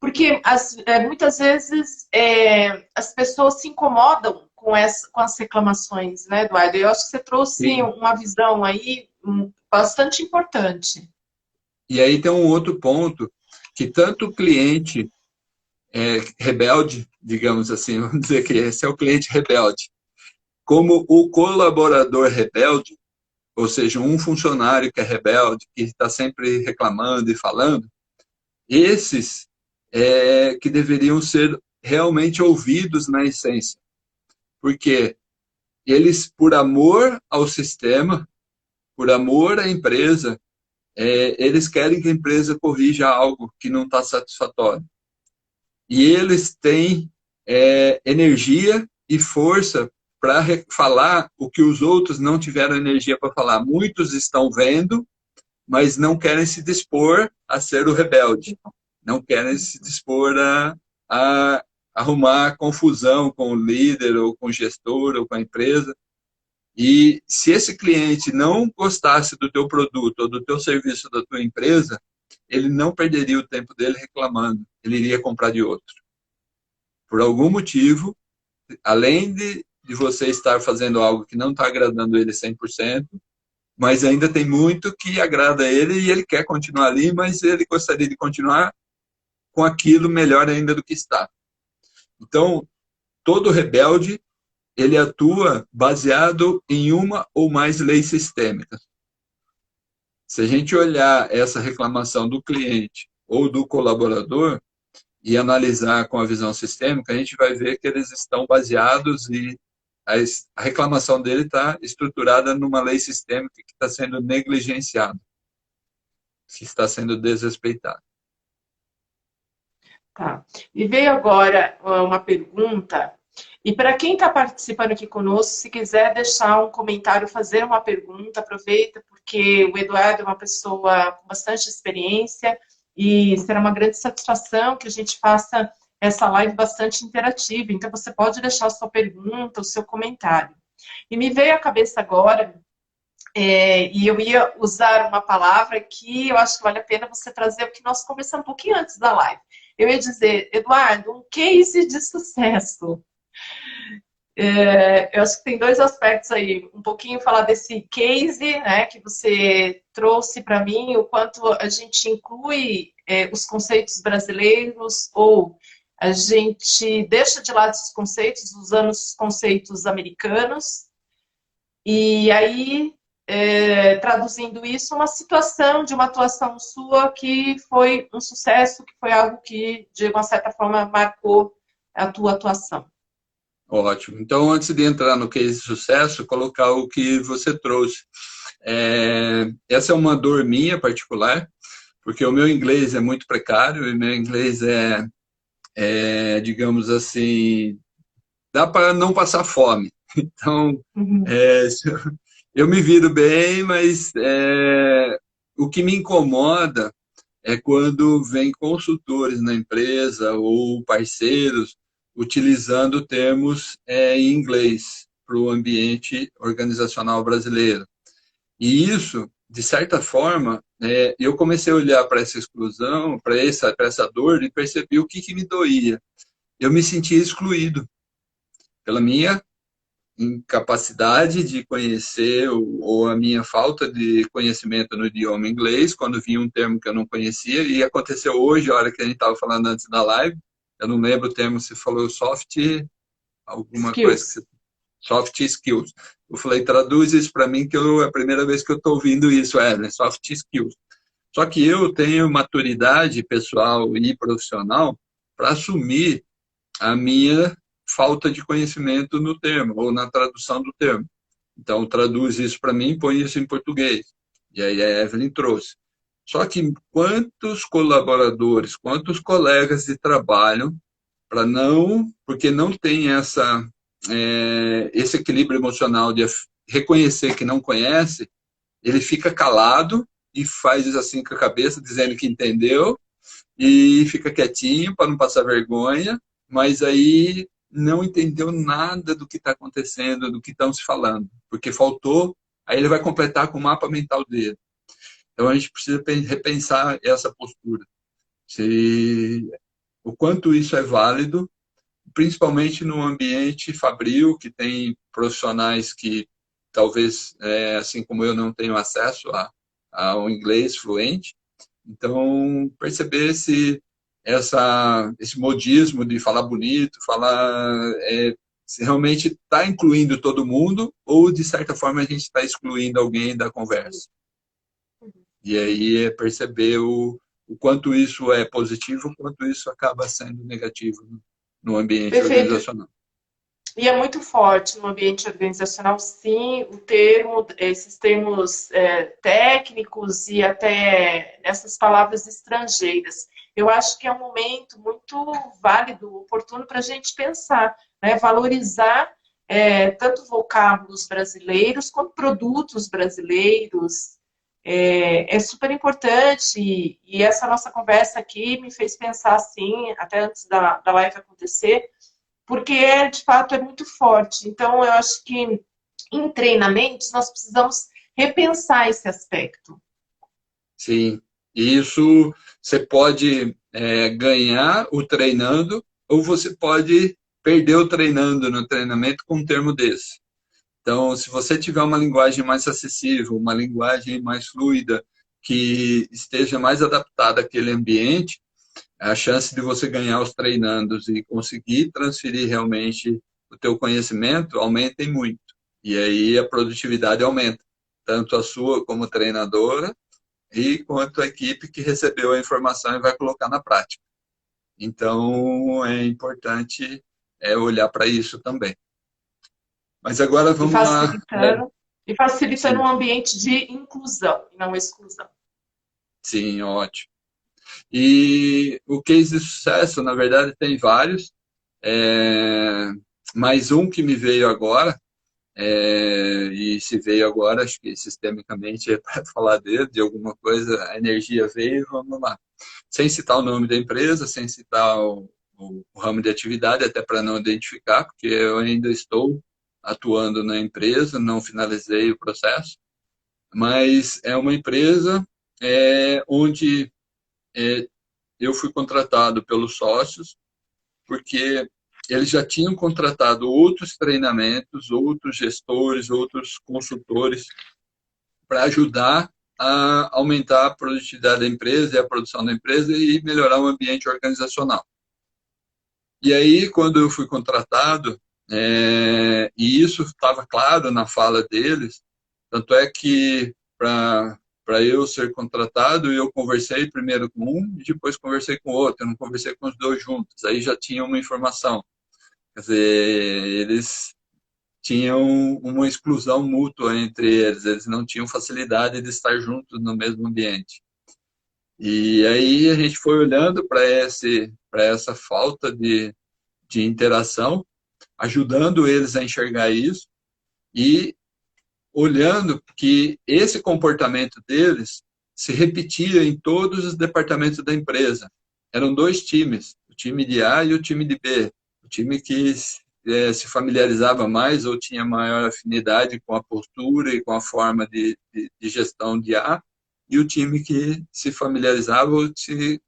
Porque muitas vezes as pessoas se incomodam com as reclamações, né, Eduardo? Eu acho que você trouxe Sim. uma visão aí bastante importante. E aí tem um outro ponto, que tanto o cliente rebelde, digamos assim, vamos dizer que esse é o cliente rebelde, como o colaborador rebelde, ou seja, um funcionário que é rebelde, que está sempre reclamando e falando, esses que deveriam ser realmente ouvidos na essência. Porque eles, por amor ao sistema, por amor à empresa, eles querem que a empresa corrija algo que não está satisfatório. E eles têm energia e força para falar o que os outros não tiveram energia para falar. Muitos estão vendo, mas não querem se dispor a ser o rebelde. Não querem se dispor a arrumar confusão com o líder, ou com o gestor, ou com a empresa. E se esse cliente não gostasse do teu produto, ou do teu serviço, da tua empresa, ele não perderia o tempo dele reclamando. Ele iria comprar de outro. Por algum motivo, além de você estar fazendo algo que não está agradando ele 100%, mas ainda tem muito que agrada ele e ele quer continuar ali, mas ele gostaria de continuar com aquilo melhor ainda do que está. Então, todo rebelde, ele atua baseado em uma ou mais leis sistêmicas. Se a gente olhar essa reclamação do cliente ou do colaborador e analisar com a visão sistêmica, a gente vai ver que eles estão baseados e a reclamação dele está estruturada numa lei sistêmica que está sendo negligenciada, que está sendo desrespeitada. Tá. E veio agora uma pergunta, e para quem está participando aqui conosco, se quiser deixar um comentário, fazer uma pergunta, aproveita, porque o Eduardo é uma pessoa com bastante experiência e será uma grande satisfação que a gente faça essa live bastante interativa. Então, você pode deixar a sua pergunta, o seu comentário. E me veio à cabeça agora, e eu ia usar uma palavra que eu acho que vale a pena você trazer, o que nós começamos um pouquinho antes da live. Eu ia dizer, Eduardo, um case de sucesso. Eu acho que tem dois aspectos aí. Um pouquinho falar desse case, né, que você trouxe para mim, o quanto a gente inclui os conceitos brasileiros ou a gente deixa de lado esses conceitos, usando os conceitos americanos. E aí, traduzindo isso, uma situação de uma atuação sua que foi um sucesso, que foi algo que, de uma certa forma, marcou a tua atuação. Ótimo. Então, antes de entrar no case de sucesso, colocar o que você trouxe. Essa é uma dor minha particular, porque o meu inglês é muito precário, e meu inglês digamos assim, dá para não passar fome. Então, eu me viro bem, mas o que me incomoda é quando vem consultores na empresa ou parceiros utilizando termos em inglês para o ambiente organizacional brasileiro. E isso, de certa forma, eu comecei a olhar para essa exclusão, para essa dor, e percebi o que me doía. Eu me sentia excluído pela minha incapacidade de conhecer ou a minha falta de conhecimento no idioma inglês, quando vinha um termo que eu não conhecia, e aconteceu hoje, a hora que a gente estava falando antes da live, eu não lembro o termo, você falou soft, alguma Skills. coisa, soft skills. Eu falei, traduz isso para mim, que é a primeira vez que eu estou ouvindo isso, soft skills. Só que eu tenho maturidade pessoal e profissional para assumir a minha falta de conhecimento no termo, ou na tradução do termo. Então, traduz isso para mim, põe isso em português. E aí a Evelyn trouxe. Só que quantos colaboradores, quantos colegas de trabalho, para não, porque não tem esse equilíbrio emocional de reconhecer que não conhece, ele fica calado e faz assim com a cabeça, dizendo que entendeu, e fica quietinho para não passar vergonha, mas aí não entendeu nada do que está acontecendo, do que estão se falando, porque faltou, aí ele vai completar com o mapa mental dele. Então a gente precisa repensar essa postura. O quanto isso é válido, principalmente no ambiente fabril, que tem profissionais que talvez, assim como eu, não tenham acesso ao inglês fluente. Então, perceber esse modismo de falar bonito, se realmente está incluindo todo mundo ou, de certa forma, a gente está excluindo alguém da conversa. E aí é perceber o quanto isso é positivo, o quanto isso acaba sendo negativo no ambiente Perfeito. organizacional. E é muito forte no ambiente organizacional, sim, esses termos técnicos e até essas palavras estrangeiras. Eu acho que é um momento muito válido, oportuno para a gente pensar, né? Valorizar tanto vocábulos brasileiros quanto produtos brasileiros. É super importante e essa nossa conversa aqui me fez pensar assim, até antes da live acontecer, porque de fato é muito forte. Então, eu acho que em treinamentos nós precisamos repensar esse aspecto. Sim, e isso você pode ganhar o treinando ou você pode perder o treinando no treinamento com um termo desse. Então, se você tiver uma linguagem mais acessível, uma linguagem mais fluida, que esteja mais adaptada àquele ambiente, a chance de você ganhar os treinandos e conseguir transferir realmente o teu conhecimento aumenta muito. E aí a produtividade aumenta, tanto a sua como treinadora e quanto a equipe que recebeu a informação e vai colocar na prática. Então, é importante olhar para isso também. Mas agora E vamos lá. facilitando Sim, um ambiente de inclusão e não exclusão. sim, ótimo. E o case de sucesso, na verdade, tem vários. Mais um que me veio agora, e se veio agora, acho que sistemicamente é para falar dele, de alguma coisa, a energia veio, vamos lá. Sem citar o nome da empresa, sem citar o ramo de atividade, até para não identificar, porque eu ainda estou atuando na empresa, não finalizei o processo, mas é uma empresa onde eu fui contratado pelos sócios, porque eles já tinham contratado outros treinamentos, outros gestores, outros consultores para ajudar a aumentar a produtividade da empresa e a produção da empresa e melhorar o ambiente organizacional. E aí, quando eu fui contratado, e isso estava claro na fala deles, tanto é que para eu ser contratado, eu conversei primeiro com um e depois conversei com o outro, eu não conversei com os dois juntos, aí já tinha uma informação. Quer dizer, eles tinham uma exclusão mútua entre eles não tinham facilidade de estar juntos no mesmo ambiente. E aí a gente foi olhando para essa falta de interação, ajudando eles a enxergar isso e olhando que esse comportamento deles se repetia em todos os departamentos da empresa. Eram dois times, o time de A e o time de B. O time que se familiarizava mais ou tinha maior afinidade com a postura e com a forma de gestão de A, e o time que se familiarizava ou se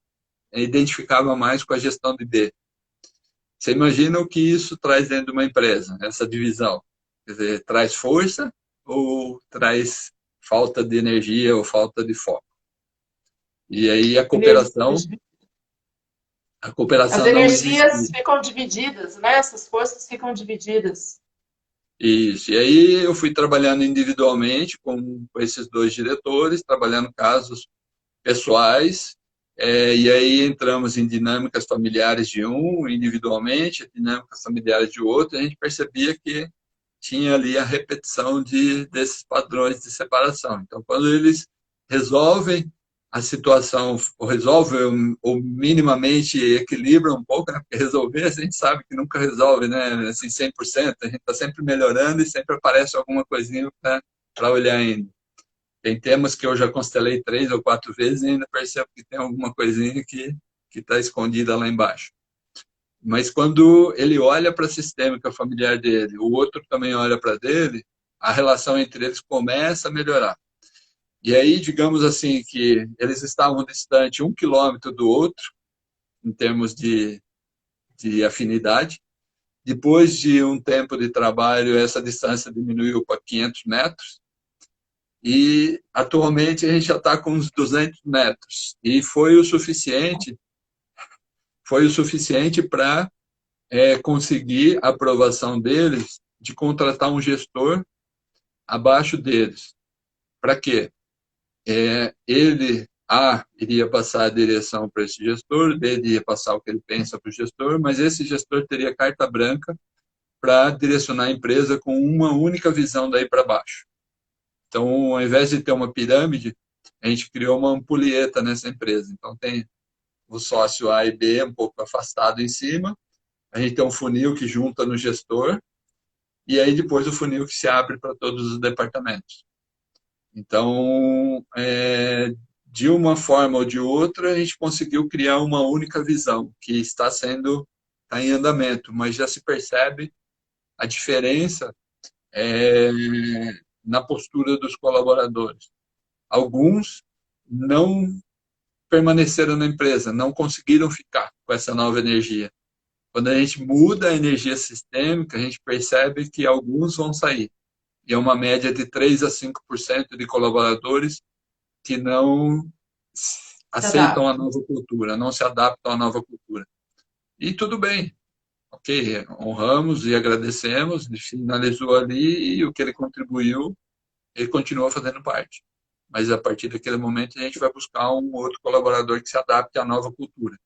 identificava mais com a gestão de B. Você imagina o que isso traz dentro de uma empresa, essa divisão? Quer dizer, traz força ou traz falta de energia ou falta de foco? E aí a As cooperação não energias existia. ficam divididas, né? Essas forças ficam divididas. Isso. E aí eu fui trabalhando individualmente com esses dois diretores, trabalhando casos pessoais, E aí entramos em dinâmicas familiares de um, individualmente, dinâmicas familiares de outro, e a gente percebia que tinha ali a repetição desses padrões de separação. Então, quando eles resolvem a situação, ou resolvem, ou minimamente equilibram um pouco, né? Porque resolver a gente sabe que nunca resolve, né? Assim, 100%, a gente está sempre melhorando e sempre aparece alguma coisinha para olhar ainda. Tem temas que eu já constelei 3 ou 4 vezes e ainda percebo que tem alguma coisinha que está escondida lá embaixo. Mas quando ele olha para a sistêmica familiar dele, o outro também olha para dele, a relação entre eles começa a melhorar. E aí, digamos assim, que eles estavam distantes 1 quilômetro do outro, em termos de afinidade. Depois de um tempo de trabalho, essa distância diminuiu para 500 metros. E atualmente a gente já está com uns 200 metros. E foi o suficiente para conseguir a aprovação deles de contratar um gestor abaixo deles. Para quê? Ele iria passar a direção para esse gestor, ele ia passar o que ele pensa para o gestor, mas esse gestor teria carta branca para direcionar a empresa com uma única visão daí para baixo. Então, ao invés de ter uma pirâmide, a gente criou uma ampulheta nessa empresa. Então, tem o sócio A e B um pouco afastado em cima, a gente tem um funil que junta no gestor, e aí depois o funil que se abre para todos os departamentos. Então, de uma forma ou de outra, a gente conseguiu criar uma única visão, que está em andamento, mas já se percebe a diferença na postura dos colaboradores. Alguns não permaneceram na empresa, não conseguiram ficar com essa nova energia. Quando a gente muda a energia sistêmica, a gente percebe que alguns vão sair. E é uma média de 3 a 5% de colaboradores que não aceitam a nova cultura, não se adaptam à nova cultura. E tudo bem, ok, honramos e agradecemos, finalizou ali e o que ele contribuiu, ele continua fazendo parte. Mas a partir daquele momento a gente vai buscar um outro colaborador que se adapte à nova cultura.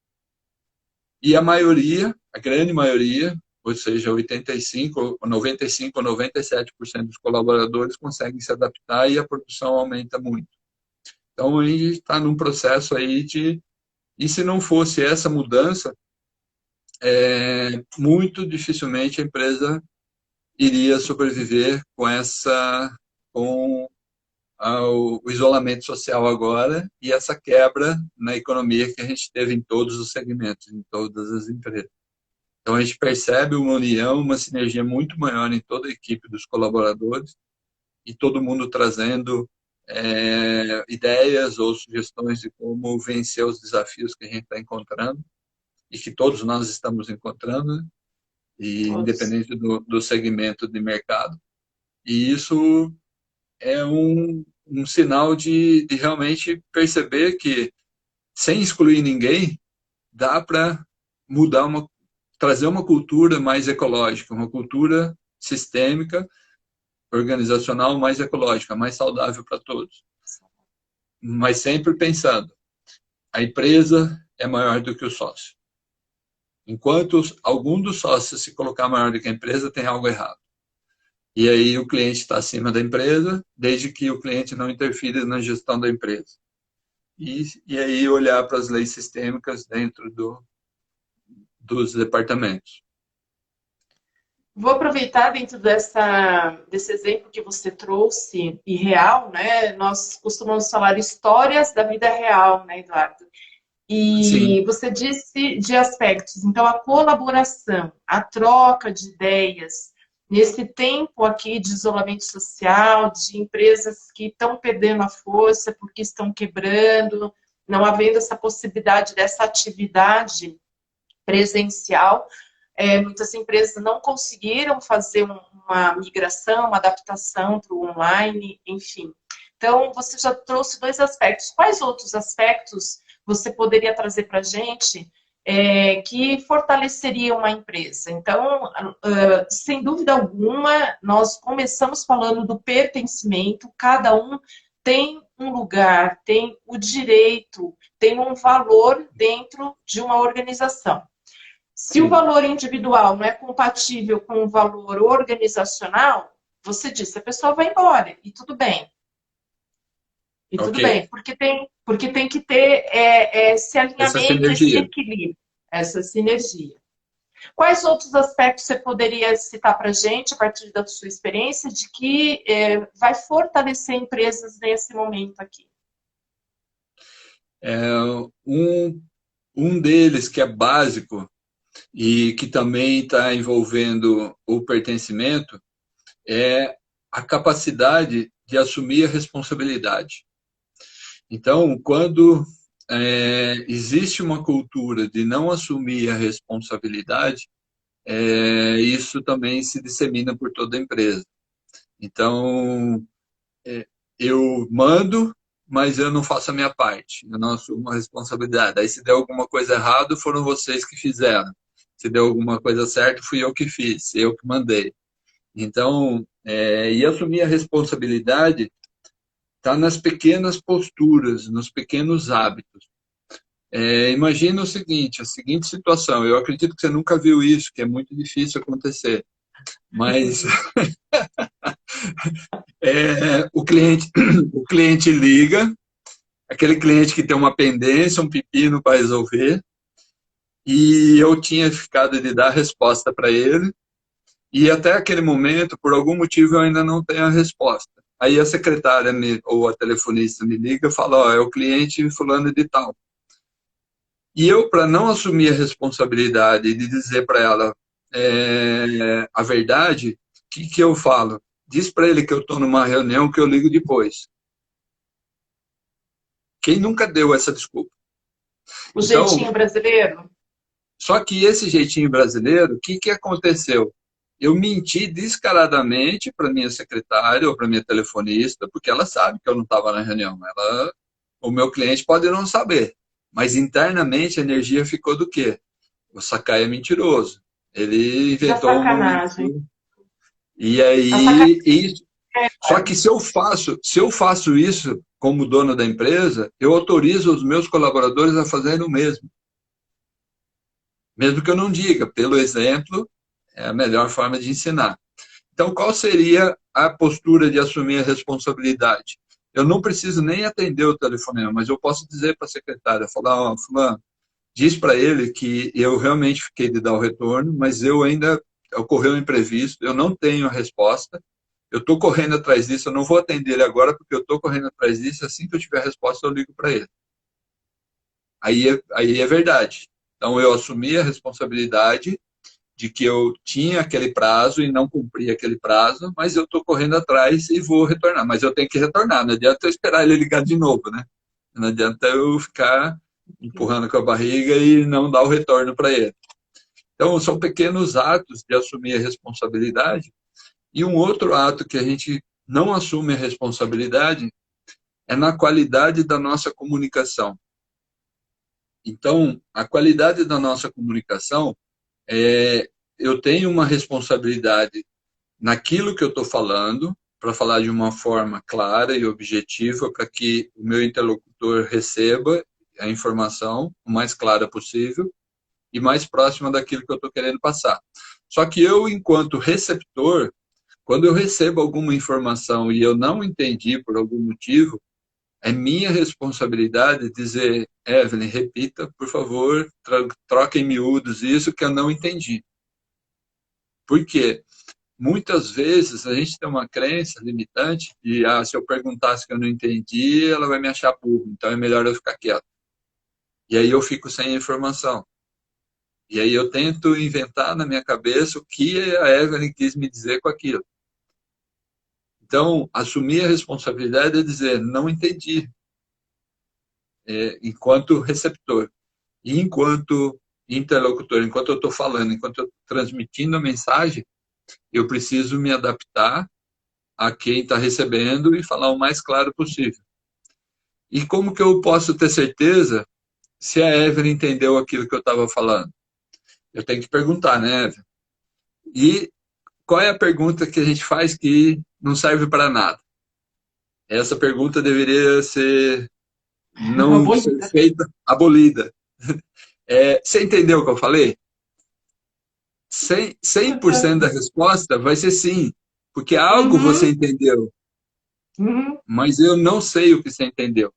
E a maioria, a grande maioria, ou seja, 85, 95 ou 97% dos colaboradores conseguem se adaptar e a produção aumenta muito. Então, a gente está num processo aí de... E se não fosse essa mudança, muito dificilmente a empresa iria sobreviver com o isolamento social agora e essa quebra na economia que a gente teve em todos os segmentos, em todas as empresas. Então, a gente percebe uma união, uma sinergia muito maior em toda a equipe dos colaboradores e todo mundo trazendo ideias ou sugestões de como vencer os desafios que a gente está encontrando e que todos nós estamos encontrando, né? E independente do segmento de mercado. E isso é um sinal de realmente perceber que, sem excluir ninguém, dá para trazer uma cultura mais ecológica, uma cultura sistêmica, organizacional mais ecológica, mais saudável para todos. Mas sempre pensando, a empresa é maior do que o sócio. Enquanto algum dos sócios se colocar maior do que a empresa, tem algo errado. E aí o cliente está acima da empresa, desde que o cliente não interfira na gestão da empresa. E aí olhar para as leis sistêmicas dentro dos departamentos. Vou aproveitar dentro desse exemplo que você trouxe, e real, né? Nós costumamos falar histórias da vida real, né, Eduardo? E sim, você disse de aspectos, então a colaboração, a troca de ideias, nesse tempo aqui de isolamento social, de empresas que estão perdendo a força porque estão quebrando, não havendo essa possibilidade dessa atividade presencial, muitas empresas não conseguiram fazer uma migração, uma adaptação para o online, enfim. Então, você já trouxe 2 aspectos. Quais outros aspectos você poderia trazer para a gente que fortaleceria uma empresa? Então, sem dúvida alguma, nós começamos falando do pertencimento, cada um tem um lugar, tem o direito, tem um valor dentro de uma organização. Se o valor individual não é compatível com o valor organizacional, você disse, a pessoa vai embora, e tudo bem. E tudo bem, porque tem que ter esse Essa alinhamento, esse sinergia. equilíbrio, essa sinergia. Quais outros aspectos você poderia citar para a gente, a partir da sua experiência, de que vai fortalecer empresas nesse momento aqui? Um deles que é básico e que também está envolvendo o pertencimento é a capacidade de assumir a responsabilidade. Então, quando existe uma cultura de não assumir a responsabilidade, isso também se dissemina por toda a empresa. Então, eu mando, mas eu não faço a minha parte, eu não assumo a responsabilidade. Aí, se der alguma coisa errada, foram vocês que fizeram. Se deu alguma coisa certa, fui eu que fiz, eu que mandei. Então, e assumir a responsabilidade está nas pequenas posturas, nos pequenos hábitos. Imagina o seguinte, a seguinte situação, eu acredito que você nunca viu isso, que é muito difícil acontecer, mas o cliente liga, aquele cliente que tem uma pendência, um pepino para resolver, e eu tinha ficado de dar a resposta para ele, e até aquele momento, por algum motivo, eu ainda não tenho a resposta. Aí a secretária ou a telefonista me liga e fala, ó, é o cliente fulano de tal. E eu, para não assumir a responsabilidade de dizer para ela a verdade, o que eu falo? Diz para ele que eu estou numa reunião que eu ligo depois. Quem nunca deu essa desculpa? O jeitinho brasileiro? Só que esse jeitinho brasileiro, o que aconteceu? Eu menti descaradamente para minha secretária ou para minha telefonista, porque ela sabe que eu não estava na reunião. O meu cliente pode não saber, mas internamente a energia ficou do quê? O Sakai é mentiroso. Ele inventou uma sacanagem. mentira. E aí, só que se eu faço isso como dono da empresa, eu autorizo os meus colaboradores a fazerem o mesmo. Mesmo que eu não diga, pelo exemplo, é a melhor forma de ensinar. Então, qual seria a postura de assumir a responsabilidade? Eu não preciso nem atender o telefonema, mas eu posso dizer para a secretária, falar, ó, fulano, diz para ele que eu realmente fiquei de dar o retorno, mas eu ainda ocorreu um imprevisto, eu não tenho a resposta, eu estou correndo atrás disso, eu não vou atender ele agora porque eu estou correndo atrás disso, assim que eu tiver a resposta eu ligo para ele. Aí é verdade. Então eu assumi a responsabilidade de que eu tinha aquele prazo e não cumpri aquele prazo, mas eu estou correndo atrás e vou retornar. Mas eu tenho que retornar, não adianta eu esperar ele ligar de novo, né? Não adianta eu ficar empurrando com a barriga e não dar o retorno para ele. Então, são pequenos atos de assumir a responsabilidade. E um outro ato que a gente não assume a responsabilidade é na qualidade da nossa comunicação. Então, a qualidade da nossa comunicação, eu tenho uma responsabilidade naquilo que eu estou falando, para falar de uma forma clara e objetiva, para que o meu interlocutor receba a informação o mais clara possível e mais próxima daquilo que eu estou querendo passar. Só que eu, enquanto receptor, quando eu recebo alguma informação e eu não entendi por algum motivo, é minha responsabilidade dizer, Evelyn, repita, por favor, troque em miúdos isso que eu não entendi. Por quê? Muitas vezes a gente tem uma crença limitante de, se eu perguntasse que eu não entendi, ela vai me achar burro, então é melhor eu ficar quieto. E aí eu fico sem informação. E aí eu tento inventar na minha cabeça o que a Evelyn quis me dizer com aquilo. Então, assumir a responsabilidade é dizer, não entendi, enquanto receptor. E enquanto interlocutor, enquanto eu estou falando, enquanto eu estou transmitindo a mensagem, eu preciso me adaptar a quem está recebendo e falar o mais claro possível. E como que eu posso ter certeza se a Evelyn entendeu aquilo que eu estava falando? Eu tenho que perguntar, né, Evelyn? E qual é a pergunta que a gente faz que não serve para nada? Essa pergunta deveria ser não ser Abolida. feita, abolida. Você entendeu o que eu falei? 100% da resposta vai ser sim, porque algo você Uhum, entendeu, uhum. mas eu não sei o que você entendeu.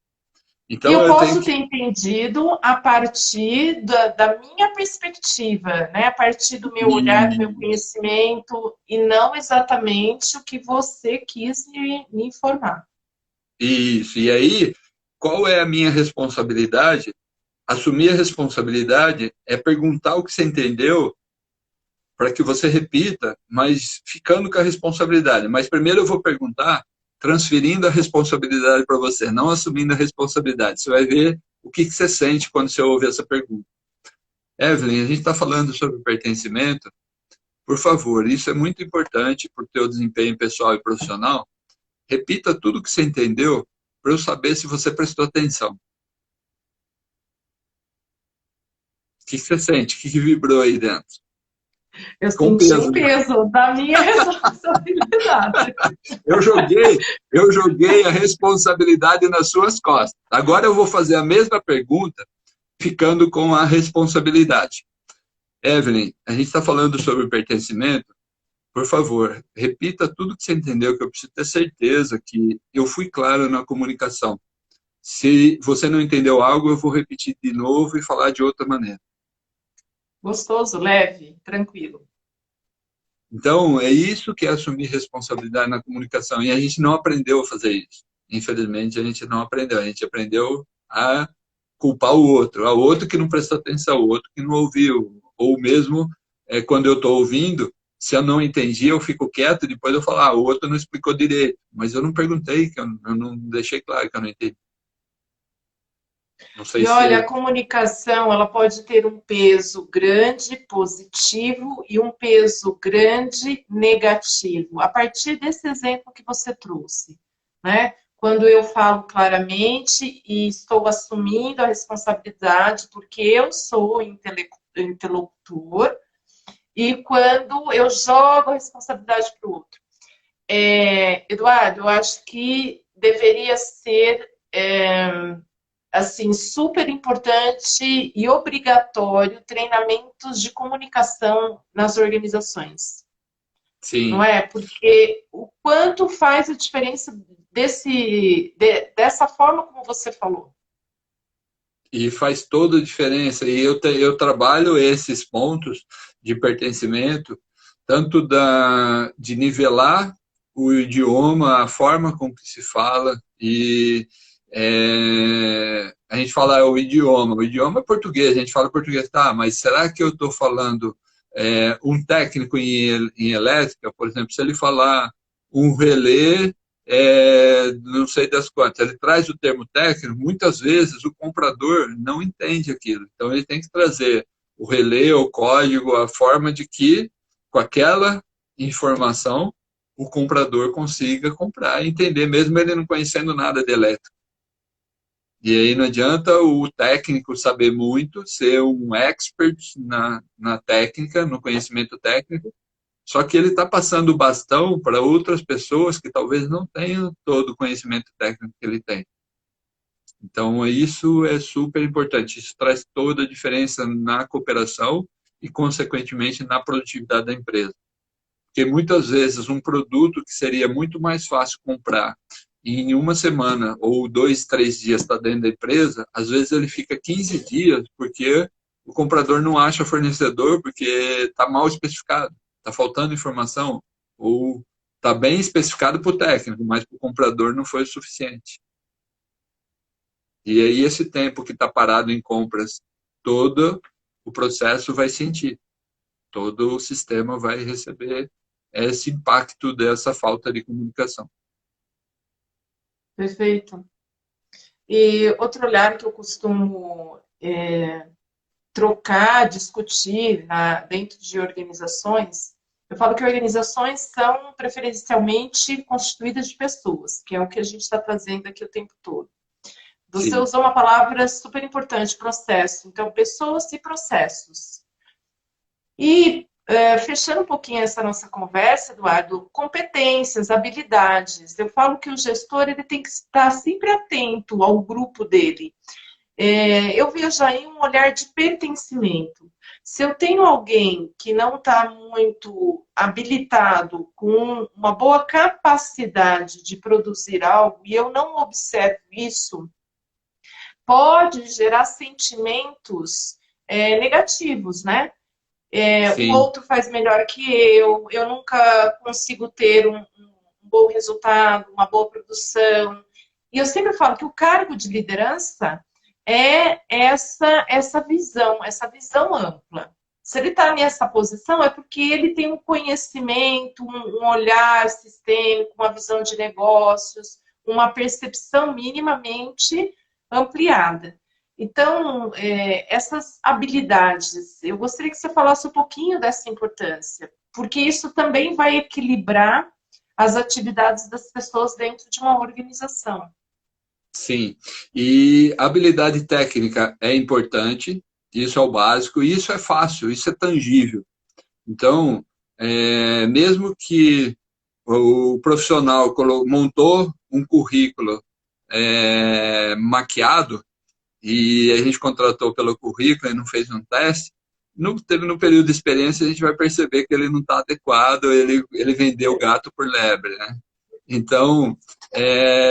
E Então eu eu tenho posso que. ter entendido a partir da minha perspectiva, né? A partir do meu olhar, do meu Isso, conhecimento, e não exatamente o que você quis me informar. isso. E aí, qual é a minha responsabilidade? Assumir a responsabilidade é perguntar o que você entendeu para que você repita, mas ficando com a responsabilidade. Mas primeiro eu vou perguntar, transferindo a responsabilidade para você, não assumindo a responsabilidade. Você vai ver o que você sente quando você ouve essa pergunta. Evelyn, a gente está falando sobre pertencimento. Por favor, isso é muito importante para o teu desempenho pessoal e profissional. Repita tudo o que você entendeu para eu saber se você prestou atenção. O que você sente? O que vibrou aí dentro? Eu Com senti um peso, né? peso da minha responsabilidade. Eu joguei, eu joguei a responsabilidade nas suas costas. Agora eu vou fazer a mesma pergunta, ficando com a responsabilidade. Evelyn, a gente está falando sobre pertencimento. Por favor, repita tudo que você entendeu, que eu preciso ter certeza que eu fui claro na comunicação. Se você não entendeu algo, eu vou repetir de novo e falar de outra maneira. Gostoso, leve, tranquilo. Então, é isso que é assumir responsabilidade na comunicação. E a gente não aprendeu a fazer isso. Infelizmente, a gente não aprendeu. A gente aprendeu a culpar o outro. O outro que não prestou atenção, o outro que não ouviu. Ou mesmo, quando eu estou ouvindo, se eu não entendi, eu fico quieto e depois eu falo, o outro não explicou direito. Mas eu não perguntei, que eu não deixei claro que eu não entendi. Não sei E olha, se... a comunicação, ela pode ter um peso grande positivo e um peso grande negativo. A partir desse exemplo que você trouxe, né? Quando eu falo claramente e estou assumindo a responsabilidade, porque eu sou interlocutor, e quando eu jogo a responsabilidade para o outro. Eduardo, eu acho que deveria ser assim, super importante e obrigatório treinamentos de comunicação nas organizações, não Sim. é? Porque o quanto faz a diferença dessa forma como você falou. E faz toda a diferença. E eu trabalho esses pontos de pertencimento, tanto de nivelar o idioma, a forma com que se fala, e a gente fala o idioma é português, a gente fala português, tá, mas será que eu estou falando um técnico em elétrica, por exemplo, se ele falar um relé não sei das quantas. Ele traz o termo técnico, muitas vezes o comprador não entende aquilo. Então ele tem que trazer o relé, o código, a forma de que, com aquela informação, o comprador consiga comprar e entender, mesmo ele não conhecendo nada de elétrica. E aí não adianta o técnico saber muito, ser um expert na técnica, no conhecimento técnico, só que ele está passando o bastão para outras pessoas que talvez não tenham todo o conhecimento técnico que ele tem. Então, isso é super importante. Isso traz toda a diferença na cooperação e, consequentemente, na produtividade da empresa. Porque muitas vezes um produto que seria muito mais fácil comprar em uma semana ou 2, 3 dias está dentro da empresa, às vezes ele fica 15 dias porque o comprador não acha fornecedor porque está mal especificado, está faltando informação ou está bem especificado para o técnico, mas para o comprador não foi o suficiente. E aí esse tempo que está parado em compras, todo o processo vai sentir, todo o sistema vai receber esse impacto dessa falta de comunicação. Perfeito. E outro olhar que eu costumo trocar, discutir dentro de organizações, eu falo que organizações são preferencialmente constituídas de pessoas, que é o que a gente está trazendo aqui o tempo todo. Você Sim, usou uma palavra super importante, processo. Então, pessoas e processos. E Fechando um pouquinho essa nossa conversa, Eduardo, competências, habilidades. Eu falo que o gestor ele tem que estar sempre atento ao grupo dele. Eu vejo aí um olhar de pertencimento. Se eu tenho alguém que não está muito habilitado, com uma boa capacidade de produzir algo, e eu não observo isso, pode gerar sentimentos negativos, né? O Sim, outro faz melhor que eu nunca consigo ter um bom resultado, uma boa produção. E eu sempre falo que o cargo de liderança é essa visão ampla. Se ele está nessa posição, é porque ele tem um conhecimento, um olhar sistêmico, uma visão de negócios, uma percepção minimamente ampliada. Então, essas habilidades, eu gostaria que você falasse um pouquinho dessa importância, porque isso também vai equilibrar as atividades das pessoas dentro de uma organização. sim. E habilidade técnica é importante, isso é o básico, e isso é fácil, isso é tangível. Então, mesmo que o profissional montou um currículo maquiado, e a gente contratou pelo currículo e não fez um teste, no período de experiência a gente vai perceber que ele não está adequado, ele vendeu o gato por lebre, né? Então,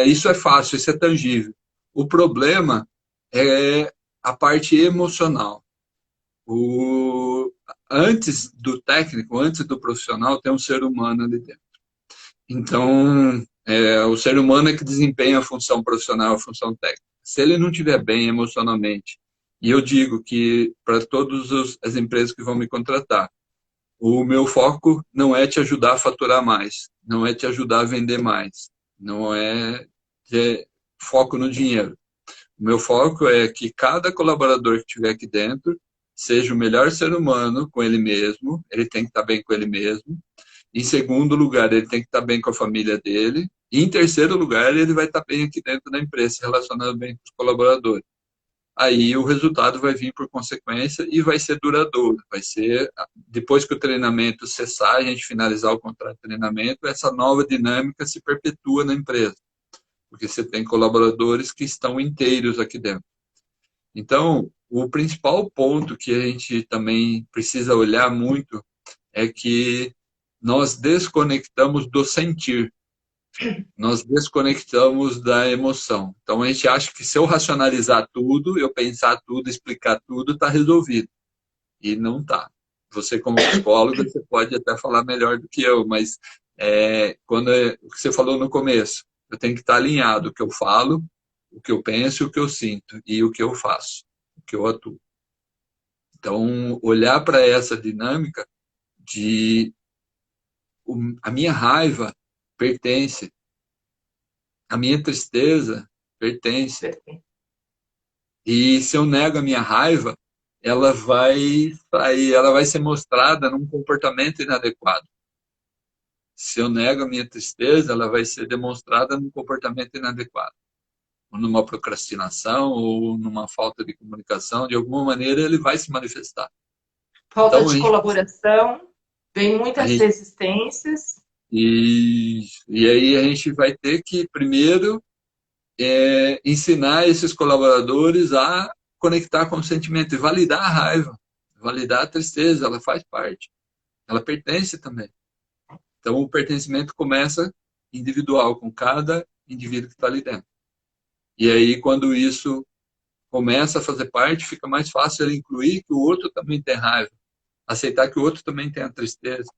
isso é fácil, isso é tangível. O problema é a parte emocional. O, Antes do técnico, antes do profissional, tem um ser humano ali dentro. Então, o ser humano é que desempenha a função profissional, a função técnica. Se ele não estiver bem emocionalmente, e eu digo que para todas as empresas que vão me contratar, o meu foco não é te ajudar a faturar mais, não é te ajudar a vender mais, não é ter foco no dinheiro. O meu foco é que cada colaborador que estiver aqui dentro seja o melhor ser humano com ele mesmo, ele tem que estar bem com ele mesmo. Em segundo lugar, ele tem que estar bem com a família dele. E em terceiro lugar, ele vai estar bem aqui dentro da empresa, se relacionando bem com os colaboradores. Aí o resultado vai vir por consequência e vai ser duradouro. Vai ser, depois que o treinamento cessar, a gente finalizar o contrato de treinamento, essa nova dinâmica se perpetua na empresa. Porque você tem colaboradores que estão inteiros aqui dentro. Então, o principal ponto que a gente também precisa olhar muito é que nós desconectamos do sentir, nós desconectamos da emoção. Então a gente acha que se eu racionalizar tudo, eu pensar tudo, explicar tudo, está resolvido. E não está. Você como psicóloga, você pode até falar melhor do que eu, mas o que você falou no começo, eu tenho que estar alinhado o que eu falo, o que eu penso, o que eu sinto e o que eu faço, o que eu atuo. Então, olhar para essa dinâmica de a minha raiva pertence, a minha tristeza pertence. E se eu nego a minha raiva, ela vai sair, ela vai ser mostrada num comportamento inadequado. Se eu nego a minha tristeza, ela vai ser demonstrada num comportamento inadequado. Ou numa procrastinação, ou numa falta de comunicação, de alguma maneira ele vai se manifestar. Falta Então, de colaboração, vem a muitas gente resistências. e aí a gente vai ter que, primeiro, ensinar esses colaboradores a conectar com o sentimento e validar a raiva, validar a tristeza, ela faz parte, ela pertence também. Então, o pertencimento começa individual, com cada indivíduo que está ali dentro. E aí, quando isso começa a fazer parte, fica mais fácil ele incluir que o outro também tem raiva, aceitar que o outro também tem a tristeza,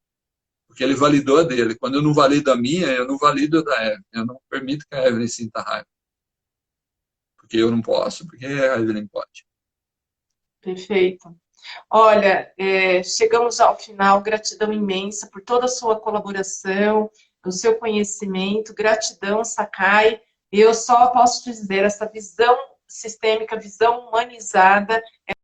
porque ele validou a dele. Quando eu não valido a minha, eu não valido a da Evelyn. Eu não permito que a Evelyn sinta raiva. Porque eu não posso, porque a Evelyn pode. Perfeito. Olha, chegamos ao final, gratidão imensa por toda a sua colaboração, o seu conhecimento, gratidão, Sakai. Eu só posso te dizer, essa visão sistêmica, visão humanizada,